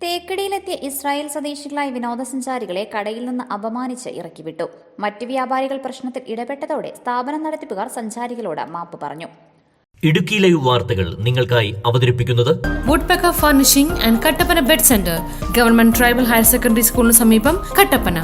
തേക്കടിയിലെത്തിയ Israel സ്വദേശികളായ വിനോദസഞ്ചാരികളെ കടയിൽ നിന്ന് അപമാനിച്ച് ഇറക്കിവിട്ടു. മറ്റ് വ്യാപാരികൾ പ്രശ്നത്തിൽ ഇടപെട്ടതോടെ സ്ഥാപനം നടത്തിപ്പുകാർ സഞ്ചാരികളോട് മാപ്പ് പറഞ്ഞു. ഇടുക്കി ലൈവ് വാർത്തകൾ നിങ്ങൾക്കായി അവതരിപ്പിക്കുന്നത് woodpecker furnishing and Kattappana bed centre, government tribal higher secondary സ്കൂളിന് സമീപം, കട്ടപ്പന.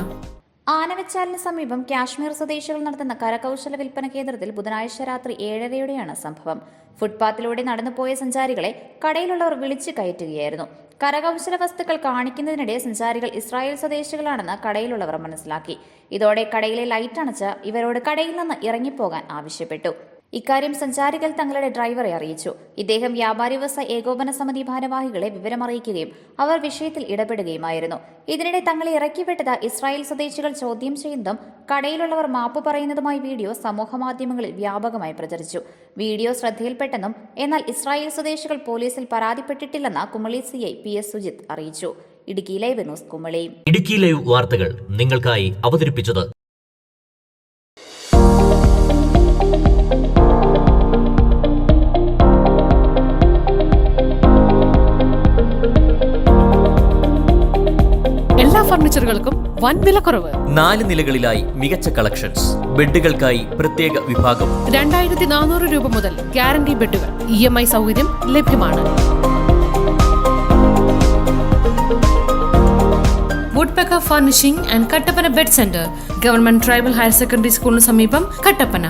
ആനവച്ചാലിന് സമീപം കാശ്മീർ സ്വദേശികൾ നടത്തുന്ന കരകൌശല വിൽപ്പന കേന്ദ്രത്തിൽ ബുധനാഴ്ച രാത്രി 7:30-യോടെയാണ് സംഭവം. ഫുട്പാത്തിലൂടെ നടന്നുപോയ സഞ്ചാരികളെ കടയിലുള്ളവർ വിളിച്ചു കയറ്റുകയായിരുന്നു. കരകൌശല വസ്തുക്കൾ കാണിക്കുന്നതിനിടെ സഞ്ചാരികൾ ഇസ്രായേൽ സ്വദേശികളാണെന്ന് കടയിലുള്ളവർ മനസ്സിലാക്കി. ഇതോടെ കടയിലെ ലൈറ്റ് അണച്ച് ഇവരോട് കടയിൽ നിന്ന് ഇറങ്ങിപ്പോകാൻ ആവശ്യപ്പെട്ടു. ഇക്കാര്യം സഞ്ചാരികൾ തങ്ങളുടെ ഡ്രൈവറെ അറിയിച്ചു. ഇദ്ദേഹം വ്യാപാരി വ്യവസായ ഏകോപന സമിതി ഭാരവാഹികളെ വിവരമറിയിക്കുകയും അവർ വിഷയത്തിൽ ഇടപെടുകയുമായിരുന്നു. ഇതിനിടെ തങ്ങളെ ഇറക്കിവിട്ടത് ഇസ്രായേൽ സ്വദേശികൾ ചോദ്യം ചെയ്യുന്നതും കടയിലുള്ളവർ മാപ്പ് പറയുന്നതുമായി വീഡിയോ സമൂഹമാധ്യമങ്ങളിൽ വ്യാപകമായി പ്രചരിച്ചു. വീഡിയോ ശ്രദ്ധയിൽപ്പെട്ടെന്നും എന്നാൽ ഇസ്രായേൽ സ്വദേശികൾ പോലീസിൽ പരാതിപ്പെട്ടിട്ടില്ലെന്ന് കുമളി CI PS സുജിത്ത് അറിയിച്ചു. Idukki live news, Kumily. Idukki live വാർത്തകൾ നിങ്ങൾക്കായി അവതരിപ്പിച്ചത് എല്ലാ ഫർണിച്ചറുകൾക്കും വൻ വിലക്കുറവ്. 4 നിലകളിലായി മികച്ച കളക്ഷൻസ്. ബെഡുകൾക്കായി പ്രത്യേക വിഭാഗം. 2400 രൂപ മുതൽ ഗ്യാരണ്ടി ബെഡുകൾ. EMI സൗകര്യം ലഭ്യമാണ്. Woodpecker furnishing and Kattappana bed centre, government tribal higher secondary സ്കൂളിന് സമീപം, കട്ടപ്പന.